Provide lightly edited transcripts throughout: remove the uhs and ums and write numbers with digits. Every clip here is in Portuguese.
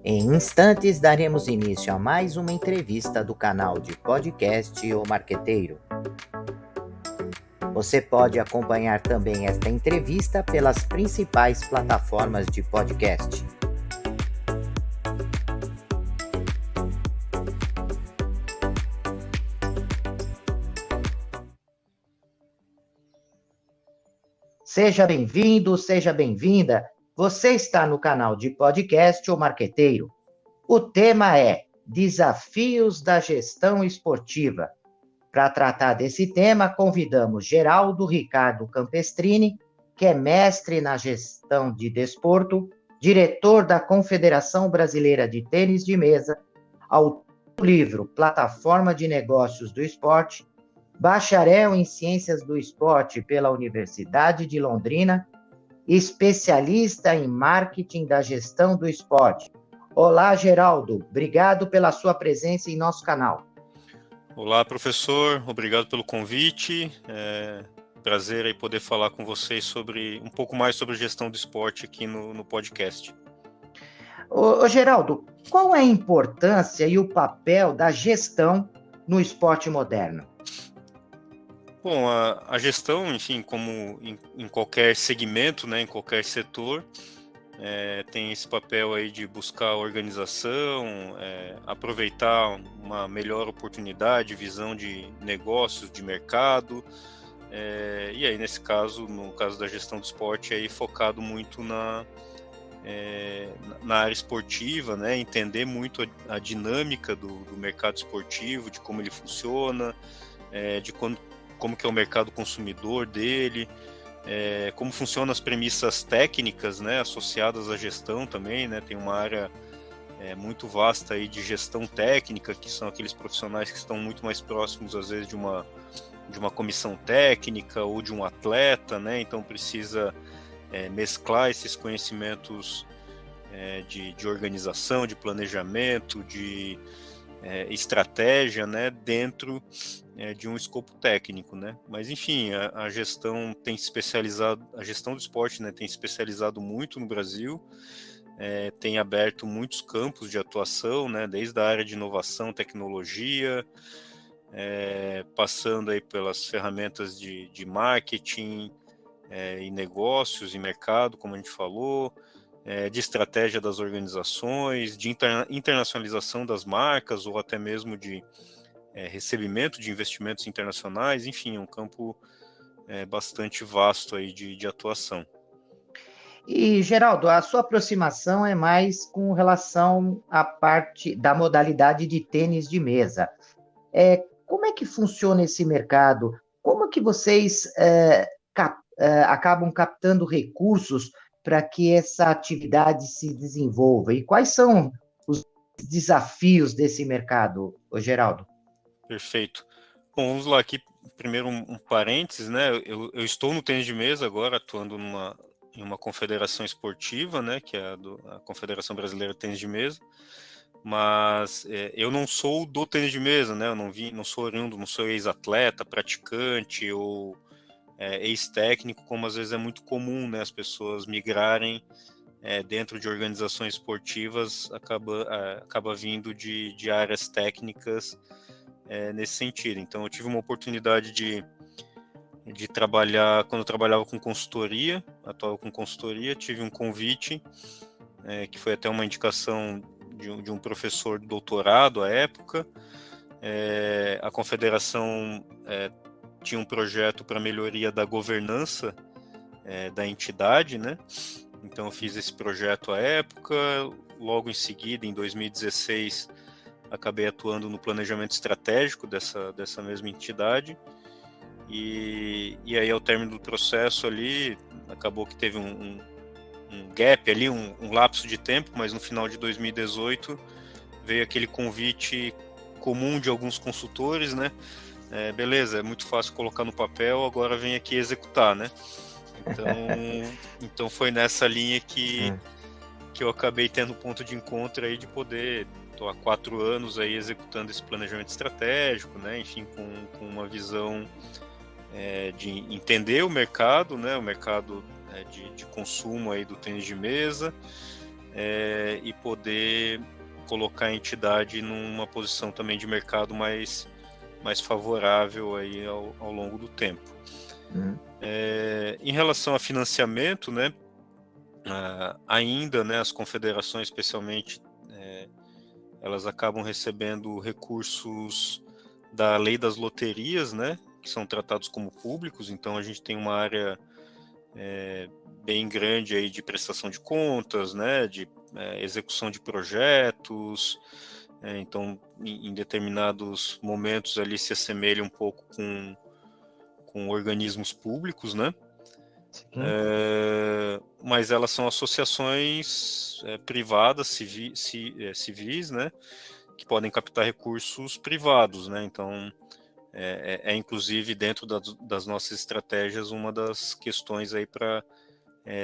Em instantes, daremos início a mais uma entrevista do canal de podcast O Marqueteiro. Você pode acompanhar também esta entrevista pelas principais plataformas de podcast. Seja bem-vindo, seja bem-vinda. Você está no canal de podcast O Marqueteiro. O tema é Desafios da Gestão Esportiva. Para tratar desse tema, convidamos Geraldo Ricardo Campestrini, que é mestre na gestão de desporto, diretor da Confederação Brasileira de Tênis de Mesa, autor do livro Plataforma de Negócios do Esporte, bacharel em Ciências do Esporte pela Universidade de Londrina, especialista em marketing da gestão do esporte. Olá, Geraldo, obrigado pela sua presença em nosso canal. Olá, professor, obrigado pelo convite. Prazer aí poder falar com vocês um pouco mais sobre gestão do esporte aqui no podcast. Ô, Geraldo, qual é a importância e o papel da gestão no esporte moderno? Bom, a gestão, enfim, como em qualquer segmento, né, em qualquer setor, tem esse papel aí de buscar organização, aproveitar uma melhor oportunidade, visão de negócios, de mercado, e aí nesse caso, no caso da gestão do esporte, aí focado muito na área esportiva, né, entender muito a dinâmica do mercado esportivo, de como ele funciona, de como que é o mercado consumidor dele, como funcionam as premissas técnicas, né, associadas à gestão também, né, tem uma área muito vasta aí de gestão técnica, que são aqueles profissionais que estão muito mais próximos, às vezes, de uma comissão técnica ou de um atleta, né, então precisa mesclar esses conhecimentos de organização, de planejamento, de estratégia, né, dentro de um escopo técnico, né? Mas enfim, a gestão tem se especializado, a gestão do esporte, né, tem se especializado muito no Brasil, tem aberto muitos campos de atuação, né, desde a área de inovação, tecnologia, passando aí pelas ferramentas de marketing e negócios e mercado, como a gente falou, de estratégia das organizações, de internacionalização das marcas ou até mesmo de recebimento de investimentos internacionais, enfim, é um campo bastante vasto aí de atuação. E, Geraldo, a sua aproximação é mais com relação à parte da modalidade de tênis de mesa. Como é que funciona esse mercado? Como que vocês acabam captando recursos para que essa atividade se desenvolva? E quais são os desafios desse mercado, Geraldo? Perfeito. Bom, vamos lá aqui, primeiro um parênteses, né? Eu estou no tênis de mesa agora, atuando em uma confederação esportiva, né? Que é a Confederação Brasileira de Tênis de Mesa, mas eu não sou do tênis de mesa, né? Eu não sou oriundo, não sou ex-atleta, praticante ou ex-técnico, como às vezes é muito comum, né? As pessoas migrarem dentro de organizações esportivas, acaba vindo de áreas técnicas nesse sentido. Então, eu tive uma oportunidade de trabalhar, quando eu trabalhava com consultoria, atuava com consultoria, tive um convite, que foi até uma indicação de um professor de doutorado à época. A confederação tinha um projeto para melhoria da governança da entidade, né? Então eu fiz esse projeto à época, logo em seguida, em 2016, acabei atuando no planejamento estratégico dessa mesma entidade, e aí ao término do processo ali, acabou que teve um gap ali, um lapso de tempo, mas no final de 2018 veio aquele convite comum de alguns consultores, né? Beleza, é muito fácil colocar no papel, agora vem aqui executar, né? Então foi nessa linha que eu acabei tendo ponto de encontro aí de poder, estou há 4 anos aí executando esse planejamento estratégico, né? Enfim, com uma visão de entender o mercado, né? O mercado de consumo aí do tênis de mesa, e poder colocar a entidade numa posição também de mercado mais favorável aí ao longo do tempo. Em relação a financiamento, né, ainda, né, as confederações, especialmente, elas acabam recebendo recursos da lei das loterias, né, que são tratados como públicos. Então a gente tem uma área bem grande aí de prestação de contas, né, de execução de projetos. Então, em determinados momentos ali se assemelha um pouco com organismos públicos, né? Mas elas são associações privadas, civis, né? Que podem captar recursos privados, né? Então, inclusive dentro das nossas estratégias uma das questões aí para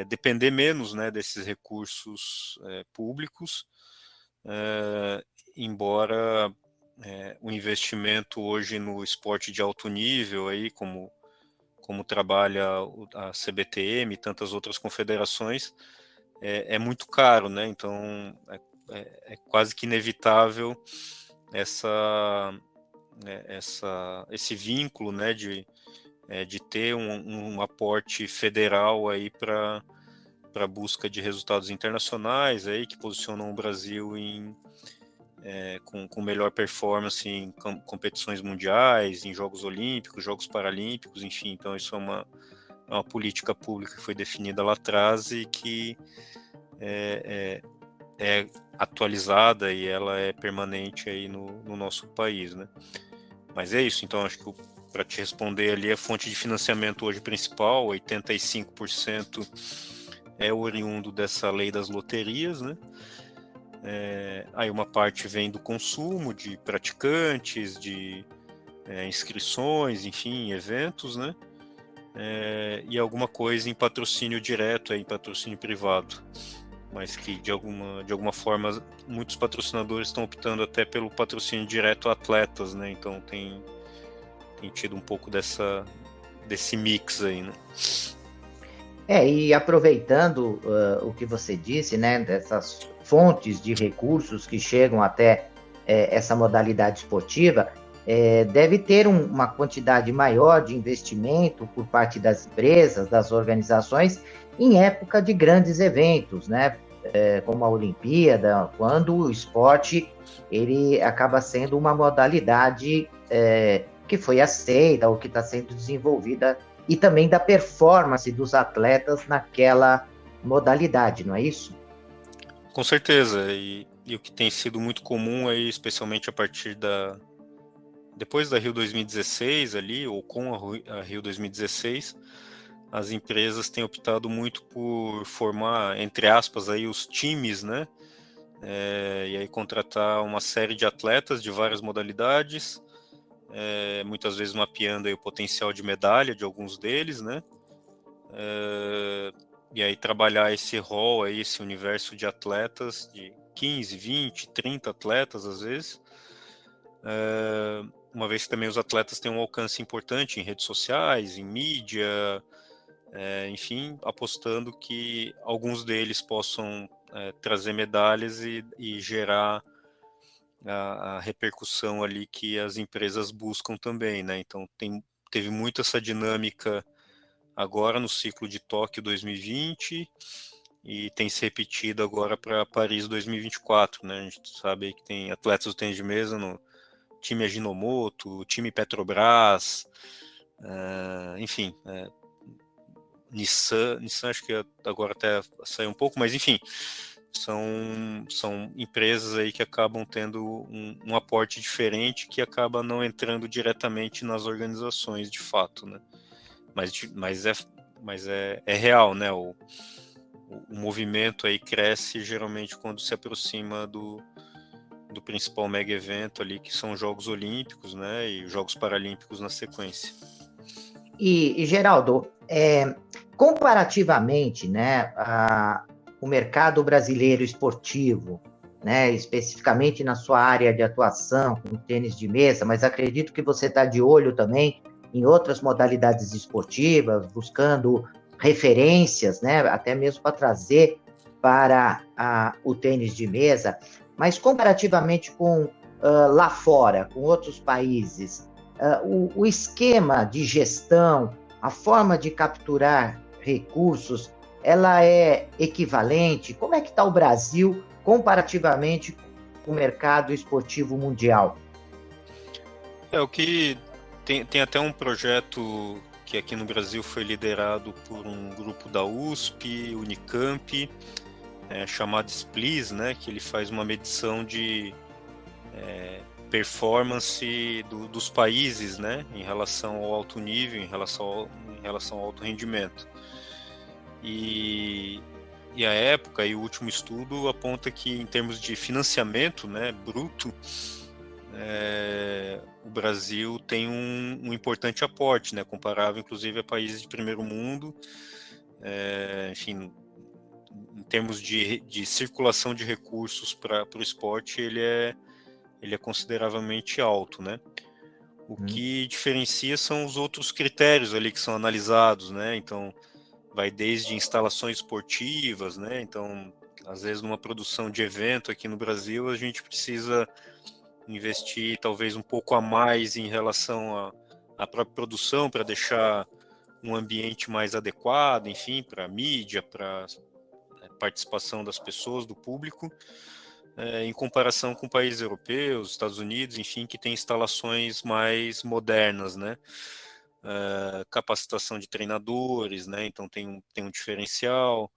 depender menos, né, desses recursos públicos, embora o investimento hoje no esporte de alto nível, aí, como trabalha a CBTM e tantas outras confederações, é muito caro, né? Então é quase que inevitável esse vínculo, né, de ter um aporte federal aí para a busca de resultados internacionais aí, que posicionam o Brasil com melhor performance em competições mundiais, em Jogos Olímpicos, Jogos Paralímpicos, enfim. Então isso é uma política pública que foi definida lá atrás e que é atualizada e ela é permanente aí no nosso país, né? Mas é isso. Então acho que para te responder ali, a fonte de financiamento hoje principal, 85% é oriundo dessa lei das loterias, né? Aí uma parte vem do consumo de praticantes, de inscrições, enfim, eventos, né? E alguma coisa em patrocínio direto, em patrocínio privado, mas que de alguma forma muitos patrocinadores estão optando até pelo patrocínio direto a atletas, né? Então tem tido um pouco desse mix aí, né? E aproveitando o que você disse, né, dessas fontes de recursos que chegam até essa modalidade esportiva, deve ter uma quantidade maior de investimento por parte das empresas, das organizações, em época de grandes eventos, né, como a Olimpíada, quando o esporte ele acaba sendo uma modalidade que foi aceita ou que está sendo desenvolvida, e também da performance dos atletas naquela modalidade, não é isso? Com certeza, e o que tem sido muito comum aí, especialmente a partir depois da Rio 2016 ali, ou com a Rio 2016, as empresas têm optado muito por formar, entre aspas, aí os times, né? E aí contratar uma série de atletas de várias modalidades, muitas vezes mapeando aí o potencial de medalha de alguns deles, né? E aí trabalhar esse rol, aí, esse universo de atletas, de 15, 20, 30 atletas às vezes, uma vez que também os atletas têm um alcance importante em redes sociais, em mídia, enfim, apostando que alguns deles possam trazer medalhas e gerar a repercussão ali que as empresas buscam também, né? Então teve muito essa dinâmica agora no ciclo de Tóquio 2020 e tem se repetido agora para Paris 2024, né? A gente sabe que tem atletas do tênis de mesa no time Ajinomoto, time Petrobras, enfim, Nissan acho que agora até saiu um pouco, mas enfim, são empresas aí que acabam tendo um aporte diferente que acaba não entrando diretamente nas organizações de fato, né? Mas é real, né? O movimento aí cresce geralmente quando se aproxima do principal mega evento ali, que são os Jogos Olímpicos, né? E os Jogos Paralímpicos na sequência. E Geraldo, comparativamente, né, o mercado brasileiro esportivo, né, especificamente na sua área de atuação, com tênis de mesa, mas acredito que você está de olho também em outras modalidades esportivas, buscando referências, né, até mesmo para trazer para o tênis de mesa, mas comparativamente com lá fora, com outros países, o esquema de gestão, a forma de capturar recursos, ela é equivalente? Como é que está o Brasil comparativamente com o mercado esportivo mundial? O que tem até um projeto que aqui no Brasil foi liderado por um grupo da USP, Unicamp, chamado SPLIS, né, que ele faz uma medição de performance dos países, né, em relação ao alto nível, em relação ao alto rendimento. E a época e o último estudo aponta que, em termos de financiamento, né, bruto, o Brasil tem um importante aporte, né, comparável inclusive a países de primeiro mundo, enfim, em termos de circulação de recursos para o esporte, ele é consideravelmente alto, né? O que diferencia são os outros critérios ali que são analisados, né? Então, vai desde instalações esportivas, né? Então, às vezes numa produção de evento aqui no Brasil, a gente precisa investir talvez um pouco a mais em relação à própria produção para deixar um ambiente mais adequado, enfim, para a mídia, para participação das pessoas, do público, em comparação com países europeus, Estados Unidos, enfim, que tem instalações mais modernas, né? Capacitação de treinadores, né? Então tem um diferencial.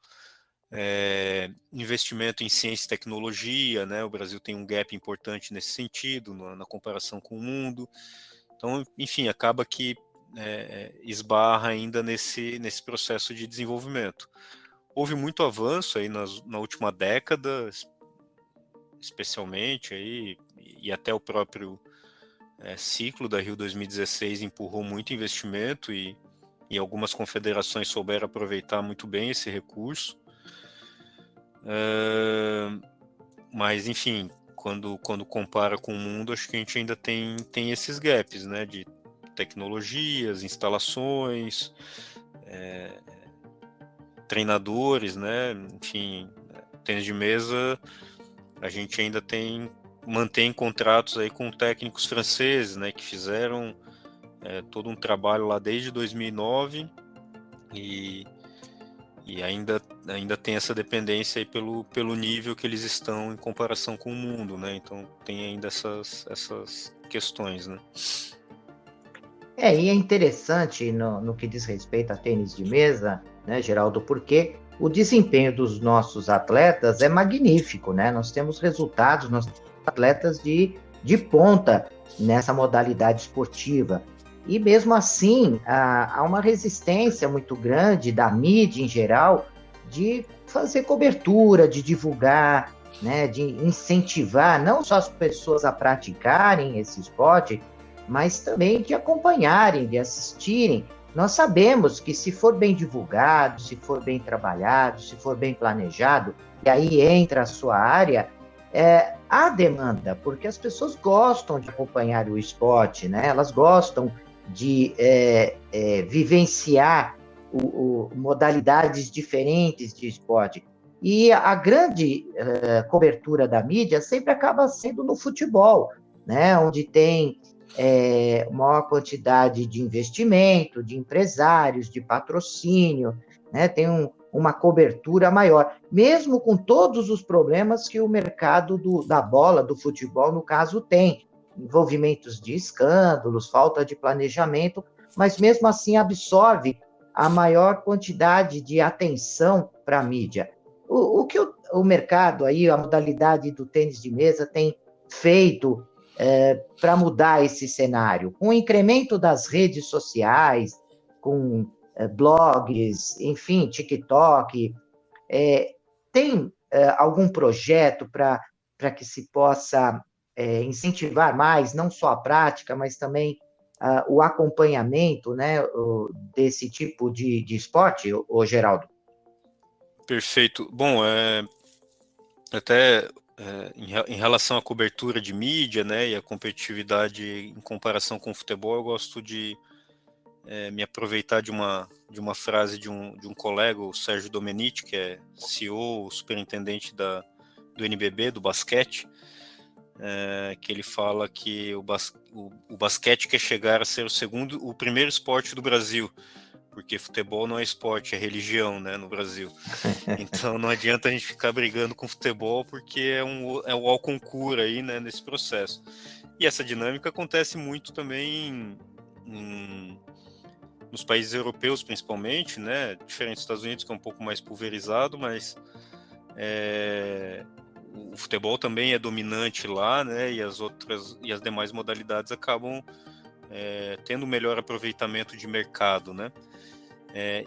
Investimento em ciência e tecnologia, né? O Brasil tem um gap importante nesse sentido, na comparação com o mundo. Então, enfim, acaba que esbarra ainda nesse processo de desenvolvimento. Houve muito avanço aí na última década, especialmente, aí, e até o próprio ciclo da Rio 2016 empurrou muito investimento e algumas confederações souberam aproveitar muito bem esse recurso. Mas, enfim, quando compara com o mundo, acho que a gente ainda tem esses gaps, né, de tecnologias, instalações, treinadores, né, enfim, tênis de mesa, a gente ainda mantém contratos aí com técnicos franceses, né, que fizeram todo um trabalho lá desde 2009 e ainda tem essa dependência aí pelo nível que eles estão em comparação com o mundo, né? Então tem ainda essas questões, né? E é interessante no que diz respeito a tênis de mesa, né, Geraldo, porque o desempenho dos nossos atletas é magnífico, né? Nós temos resultados, nós temos atletas de ponta nessa modalidade esportiva. E mesmo assim, há uma resistência muito grande da mídia em geral de fazer cobertura, de divulgar, né, de incentivar não só as pessoas a praticarem esse esporte, mas também de acompanharem, de assistirem. Nós sabemos que se for bem divulgado, se for bem trabalhado, se for bem planejado, e aí entra a sua área, há demanda, porque as pessoas gostam de acompanhar o esporte, né? Elas gostam de vivenciar modalidades diferentes de esporte. E a grande cobertura da mídia sempre acaba sendo no futebol, né? Onde tem maior quantidade de investimento, de empresários, de patrocínio, né? Tem uma cobertura maior, mesmo com todos os problemas que o mercado da bola, do futebol, no caso, tem. Envolvimentos de escândalos, falta de planejamento, mas mesmo assim absorve a maior quantidade de atenção para a mídia. O que o mercado aí, a modalidade do tênis de mesa tem feito para mudar esse cenário? Com o incremento das redes sociais, com blogs, enfim, TikTok, tem algum projeto para que se possa incentivar mais, não só a prática, mas também o acompanhamento, né, desse tipo de esporte, Geraldo? Perfeito. Bom, até em relação à cobertura de mídia, né, e a competitividade em comparação com o futebol, eu gosto de me aproveitar de uma frase de um colega, o Sérgio Domenici, que é CEO, superintendente do NBB, do basquete, que ele fala que o basquete quer chegar a ser o primeiro esporte do Brasil, porque futebol não é esporte, é religião, né, no Brasil. Então não adianta a gente ficar brigando com futebol, porque é o Alconcura aí, né, nesse processo. E essa dinâmica acontece muito também nos países europeus, principalmente, né, diferente dos Estados Unidos, que é um pouco mais pulverizado, mas o futebol também é dominante lá, né, e as demais modalidades acabam tendo melhor aproveitamento de mercado, né.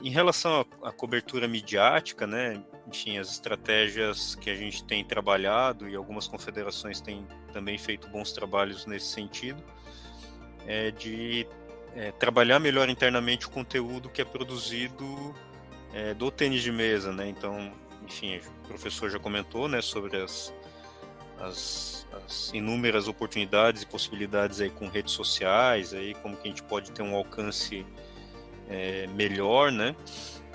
Em relação à cobertura midiática, né, enfim, as estratégias que a gente tem trabalhado e algumas confederações têm também feito bons trabalhos nesse sentido, de trabalhar melhor internamente o conteúdo que é produzido do tênis de mesa, né. Então, enfim, o professor já comentou, né, sobre as inúmeras oportunidades e possibilidades aí com redes sociais, aí como que a gente pode ter um alcance melhor, né?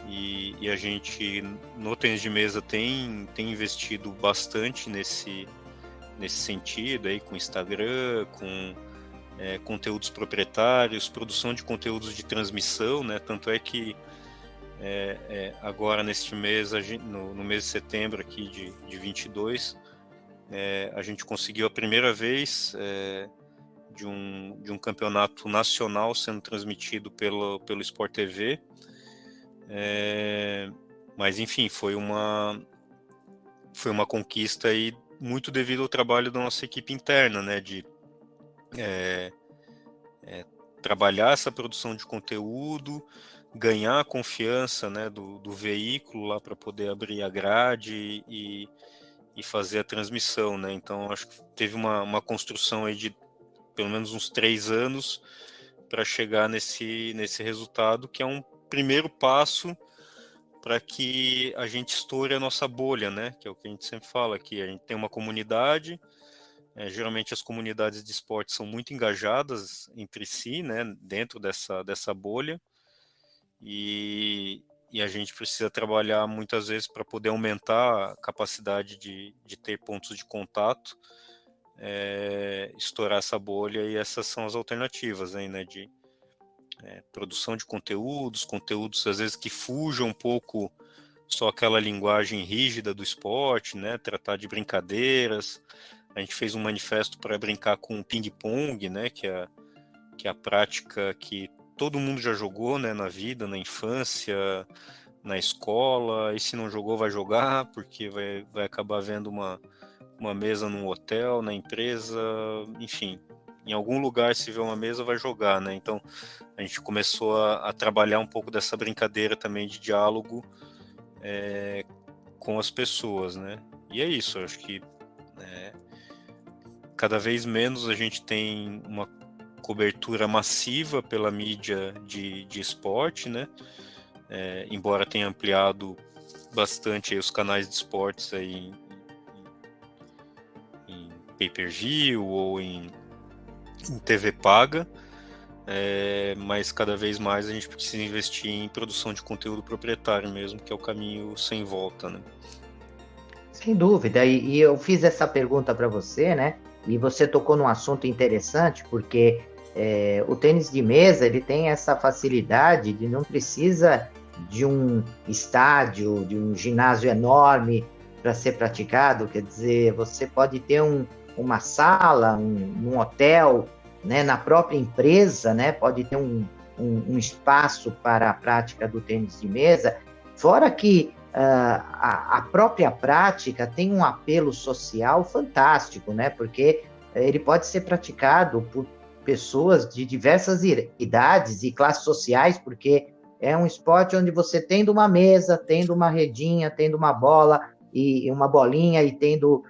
E a gente no tênis de mesa tem investido bastante nesse sentido aí, com Instagram, com conteúdos proprietários, produção de conteúdos de transmissão, né? Tanto é que agora neste mês, no mês de setembro aqui de 22, a gente conseguiu a primeira vez de um campeonato nacional sendo transmitido pelo Sport TV, mas enfim, foi uma conquista aí muito devido ao trabalho da nossa equipe interna, né, de trabalhar essa produção de conteúdo, ganhar a confiança, né, do veículo lá para poder abrir a grade e fazer a transmissão, né. Então acho que teve uma construção aí de pelo menos uns 3 anos para chegar nesse resultado, que é um primeiro passo para que a gente estoure a nossa bolha, né? Que é o que a gente sempre fala aqui. A gente tem uma comunidade, geralmente as comunidades de esporte são muito engajadas entre si, né? Dentro dessa bolha, e a gente precisa trabalhar muitas vezes para poder aumentar a capacidade de ter pontos de contato, estourar essa bolha, e essas são as alternativas aí, né, de produção de conteúdos às vezes que fujam um pouco só aquela linguagem rígida do esporte, né, tratar de brincadeiras. A gente fez um manifesto para brincar com o ping-pong, né, que é a prática que todo mundo já jogou, né, na vida, na infância, na escola, e se não jogou vai jogar, porque vai acabar vendo uma mesa num hotel, na empresa, enfim, em algum lugar se vê uma mesa vai jogar, né? Então a gente começou a trabalhar um pouco dessa brincadeira também de diálogo com as pessoas, né? E é isso, eu acho que cada vez menos a gente tem uma cobertura massiva pela mídia de esporte, né? Embora tenha ampliado bastante aí os canais de esportes aí em pay-per-view ou em TV paga, mas cada vez mais a gente precisa investir em produção de conteúdo proprietário mesmo, que é o caminho sem volta, né? Sem dúvida, e eu fiz essa pergunta para você, né? E você tocou num assunto interessante, porque o tênis de mesa ele tem essa facilidade de não precisa de um estádio, de um ginásio enorme para ser praticado. Quer dizer, você pode ter uma sala, um hotel, né, na própria empresa, né, pode ter um espaço para a prática do tênis de mesa, fora que a própria prática tem um apelo social fantástico, né, porque ele pode ser praticado por pessoas de diversas idades e classes sociais, porque é um esporte onde você tendo uma mesa, tendo uma redinha, tendo uma bola e uma bolinha e tendo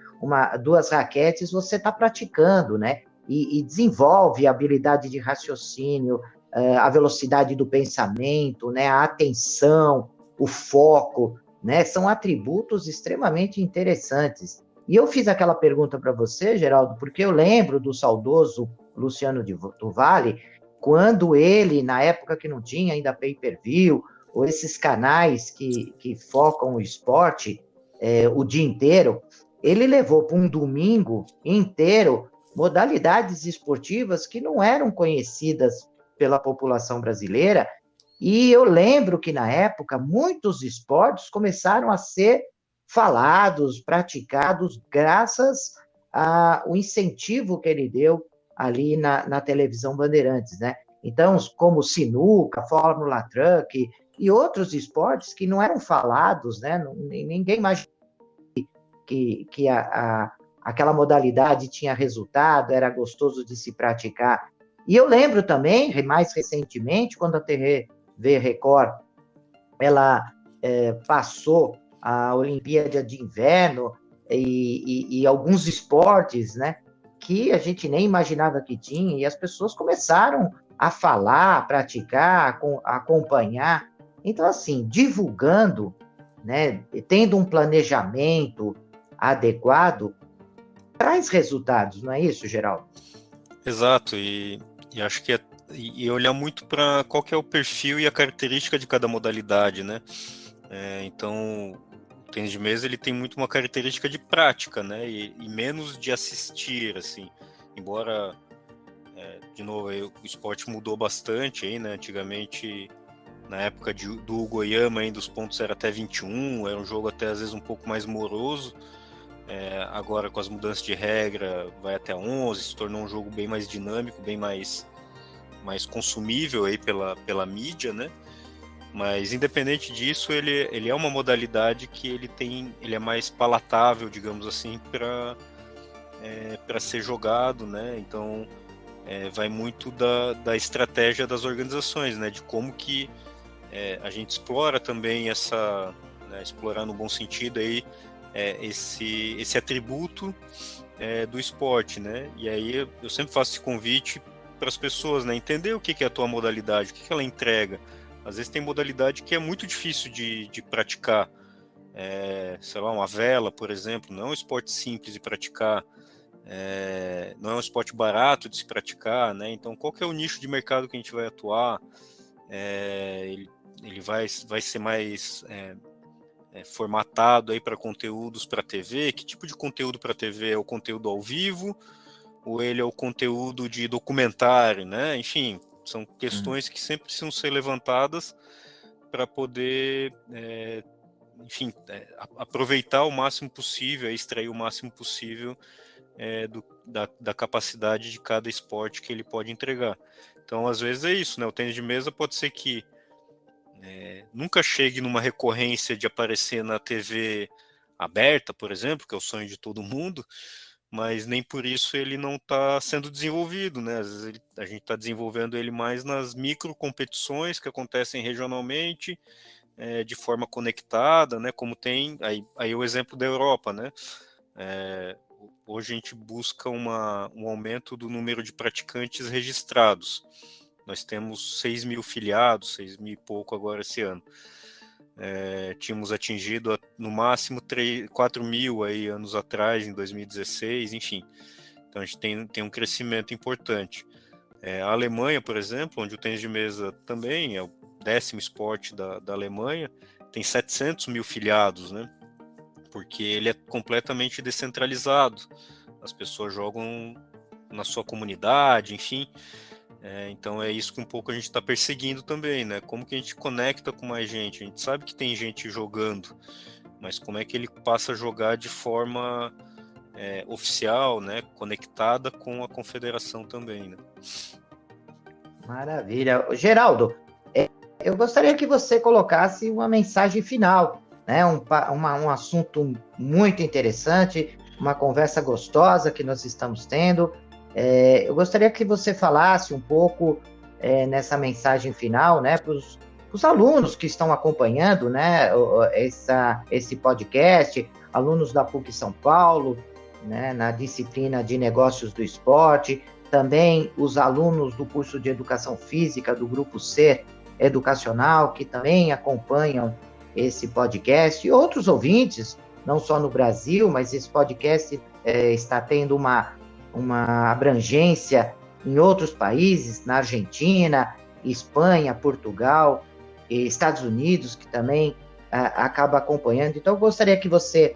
duas raquetes, você está praticando, né? E desenvolve a habilidade de raciocínio, a velocidade do pensamento, né? A atenção, o foco, né? São atributos extremamente interessantes. E eu fiz aquela pergunta para você, Geraldo, porque eu lembro do saudoso Luciano do Vale, quando ele, na época que não tinha ainda pay-per-view, ou esses canais que focam o esporte o dia inteiro, ele levou para um domingo inteiro modalidades esportivas que não eram conhecidas pela população brasileira, e eu lembro que, na época, muitos esportes começaram a ser falados, praticados, graças ao incentivo que ele deu ali na televisão Bandeirantes, né? Então, como sinuca, Fórmula Truck e outros esportes que não eram falados, né? Ninguém imaginava que aquela modalidade tinha resultado, era gostoso de se praticar. E eu lembro também, mais recentemente, quando a TV Record ela passou a Olimpíada de Inverno e alguns esportes, né, que a gente nem imaginava que tinha, e as pessoas começaram a falar, a praticar, a acompanhar. Então, assim, divulgando, né, tendo um planejamento adequado, traz resultados, não é isso, Geraldo? Exato, e acho que e olhar muito para qual que é o perfil e a característica de cada modalidade, né? Então, o tênis de mesa ele tem muito uma característica de prática, né? E menos de assistir, assim. Embora, de novo, o esporte mudou bastante, aí, né? Antigamente, na época do Goiama, ainda os pontos eram até 21, era um jogo até às vezes um pouco mais moroso. Agora, com as mudanças de regra, vai até 11, se tornou um jogo bem mais dinâmico, bem mais consumível aí pela mídia, né? Mas, independente disso, ele é uma modalidade que ele é mais palatável, digamos assim, para ser jogado, né? Então, vai muito da estratégia das organizações, né? De como que a gente explora também né, explorar no bom sentido aí, esse atributo do esporte, né? E aí eu sempre faço esse convite para as pessoas, né? Entender o que é a tua modalidade, o que ela entrega. Às vezes tem modalidade que é muito difícil de praticar. Sei lá, uma vela, por exemplo, não é um esporte simples de praticar, não é um esporte barato de se praticar, né? Então, qual que é o nicho de mercado que a gente vai atuar? Ele vai ser mais formatado aí para conteúdos para TV. Que tipo de conteúdo para TV? É o conteúdo ao vivo ou ele é o conteúdo de documentário, né? Enfim, são questões que sempre precisam ser levantadas para poder, enfim, aproveitar o máximo possível, extrair o máximo possível da capacidade de cada esporte que ele pode entregar. Então, às vezes é isso, né? O tênis de mesa pode ser que nunca chegue numa recorrência de aparecer na TV aberta, por exemplo, que é o sonho de todo mundo, mas nem por isso ele não está sendo desenvolvido, né? Às vezes a gente está desenvolvendo ele mais nas micro competições que acontecem regionalmente, de forma conectada, né? Como tem aí o exemplo da Europa, né? Hoje a gente busca um aumento do número de praticantes registrados. Nós temos 6 mil filiados, 6 mil e pouco agora esse ano. Tínhamos atingido no máximo 4 mil aí anos atrás, em 2016, enfim. Então a gente tem um crescimento importante. A Alemanha, por exemplo, onde o tênis de mesa também é o 10º esporte da Alemanha, tem 700 mil filiados, né? Porque ele é completamente descentralizado. As pessoas jogam na sua comunidade, enfim. Então é isso que um pouco a gente está perseguindo também, né? Como que a gente conecta com mais gente? A gente sabe que tem gente jogando, mas como é que ele passa a jogar de forma oficial, né? Conectada com a confederação também, né? Maravilha. Geraldo, eu gostaria que você colocasse uma mensagem final, né? Um assunto muito interessante, uma conversa gostosa que nós estamos tendo. Eu gostaria que você falasse um pouco nessa mensagem final, né, para os alunos que estão acompanhando, né, esse podcast, alunos da PUC São Paulo, né, na disciplina de Negócios do Esporte, também os alunos do curso de Educação Física do Grupo C Educacional, que também acompanham esse podcast, e outros ouvintes, não só no Brasil, mas esse podcast está tendo uma abrangência em outros países, na Argentina, Espanha, Portugal, e Estados Unidos, que também acaba acompanhando. Então, eu gostaria que você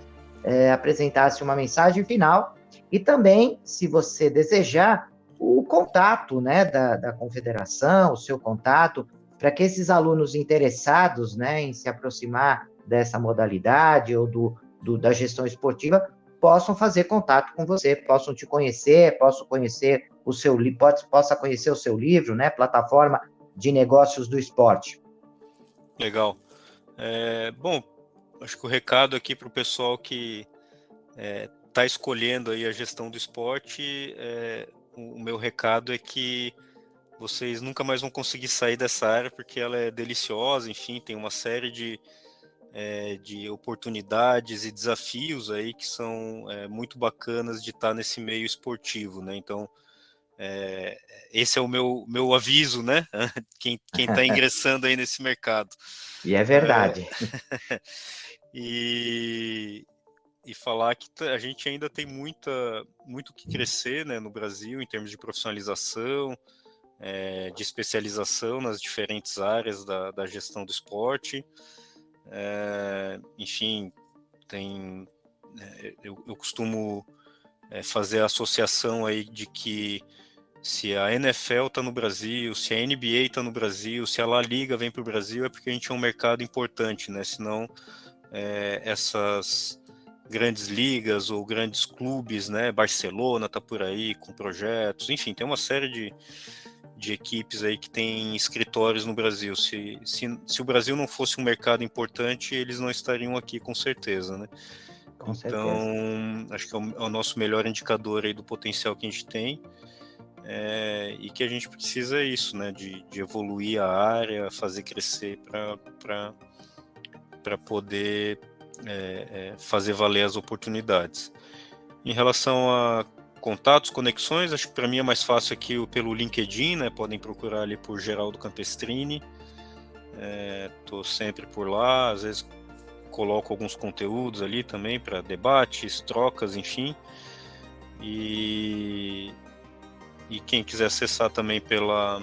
apresentasse uma mensagem final e também, se você desejar, o contato, né, da confederação, o seu contato, para que esses alunos interessados, né, em se aproximar dessa modalidade ou da gestão esportiva possam fazer contato com você, possam te conhecer, possa conhecer o seu livro, né, Plataforma de Negócios do Esporte. Legal. Bom, acho que o recado aqui para o pessoal que está escolhendo aí a gestão do esporte, o meu recado é que vocês nunca mais vão conseguir sair dessa área, porque ela é deliciosa, enfim, tem uma série de oportunidades e desafios aí que são muito bacanas de estar nesse meio esportivo, né? Então, esse é o meu aviso, né? Quem está ingressando aí nesse mercado. E é verdade. E falar que a gente ainda tem muito que crescer, né, no Brasil, em termos de profissionalização, de especialização nas diferentes áreas da gestão do esporte. Enfim, eu costumo fazer a associação aí de que se a NFL está no Brasil, se a NBA está no Brasil, se a La Liga vem para o Brasil, é porque a gente é um mercado importante, né? Senão essas grandes ligas ou grandes clubes, né? Barcelona está por aí com projetos, enfim, tem uma série de equipes aí que tem escritórios no Brasil. Se o Brasil não fosse um mercado importante, eles não estariam aqui com certeza, né? Com então, certeza. Acho que é o nosso melhor indicador aí do potencial que a gente tem. E que a gente precisa isso, né, de evoluir a área, fazer crescer para poder fazer valer as oportunidades. Em relação a contatos, conexões, acho que para mim é mais fácil aqui pelo LinkedIn, né, podem procurar ali por Geraldo Campestrini, estou sempre por lá, às vezes coloco alguns conteúdos ali também para debates, trocas, enfim, e quem quiser acessar também pela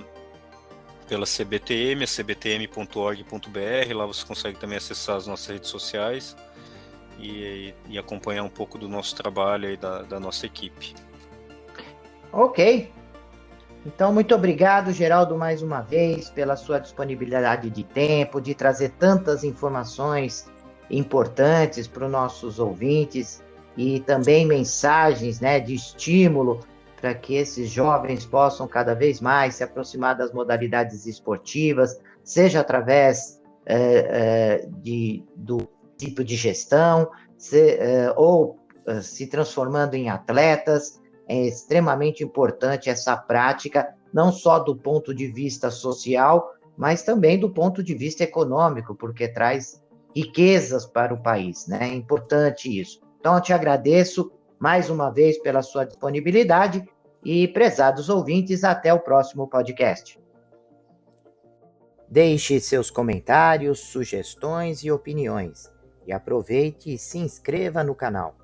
CBTM, cbtm.org.br, lá você consegue também acessar as nossas redes sociais e acompanhar um pouco do nosso trabalho e da nossa equipe. Ok. Então, muito obrigado, Geraldo, mais uma vez, pela sua disponibilidade de tempo, de trazer tantas informações importantes para os nossos ouvintes e também mensagens, né, de estímulo para que esses jovens possam cada vez mais se aproximar das modalidades esportivas, seja através do tipo de gestão, ou se transformando em atletas. É extremamente importante essa prática, não só do ponto de vista social, mas também do ponto de vista econômico, porque traz riquezas para o país, né? É importante isso. Então, eu te agradeço mais uma vez pela sua disponibilidade e, prezados ouvintes, até o próximo podcast. Deixe seus comentários, sugestões e opiniões. E aproveite e se inscreva no canal.